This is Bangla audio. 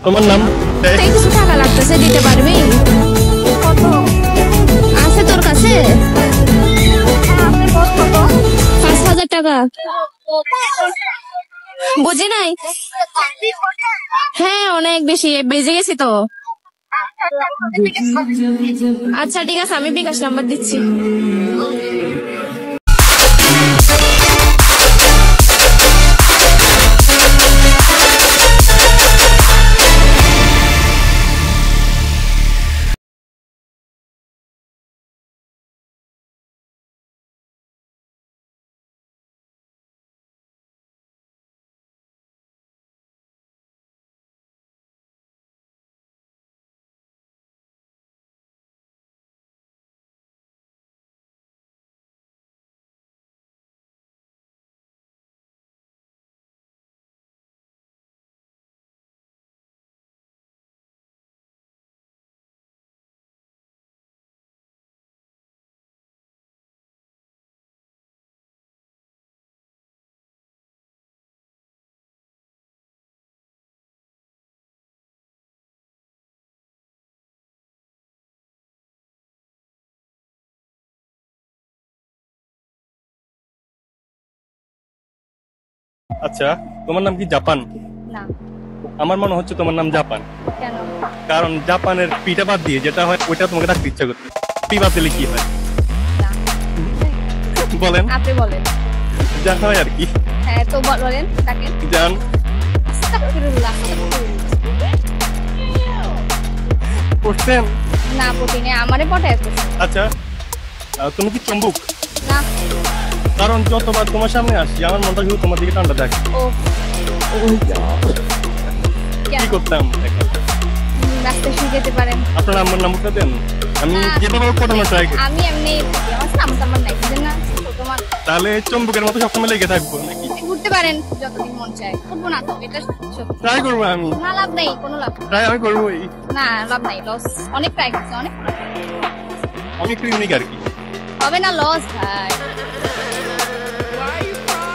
তোমার নাম? কিছু টাকা লাগতেছে, দিতে পারবি? কত আছে তোর কাছে? 5,000 টাকা। বুঝি নাই। হ্যাঁ অনেক বেশি বেজে গেছি তো। আচ্ছা ঠিক আছে, আমি বিকাশ নাম্বার দিচ্ছি। আচ্ছা, তোমার নাম কি জাপান? না। আমার মনে হচ্ছে তোমার নাম জাপান। কেন? কারণ জাপানের পিটা বাদ দিয়ে যেটা হয় ওইটা তোমাকে রাখতে ইচ্ছা করতে। পি বাদ দিলে কি হয় বলেন? আপনি বলেন। যা হয় আর কি। হ্যাঁ তো বলেন তাকে। জান। আস্তাগফিরুল্লাহ। পড়ছেন? না পটিনে, আমারে পটায় করছে। আচ্ছা, তুমি কি চম্বুক? না। কারণ যতবার তোমার সামনে আসি আমার মনটা শুধু তোমার দিকে টানটা থাকে। ও কি করতাম এখন? রাস্তায় শুয়ে যেতে পারেন। আপনার আমার নাম্বারটা দেন, আমি যেভাবে পটানোর ট্রাই করি। আমি এমনি আমার নাম্বার নাই, বুঝেন না? তোমার তাহলে চম্বুকের মতো সবসময় লেগে থাকবো নাকি? ঘুরতে পারেন যতদিন মন চায়, করবো না তো, এটা সত্যি। ট্রাই করবো আমি। না লাভ নেই, কোনো লাভ নেই। ট্রাই আমি করবোই। না লাভ নাই, লস। অনেক ট্রাই করছে, অনেক। আমি একটু ইউনিক আর কি। হবে না লস ভাই।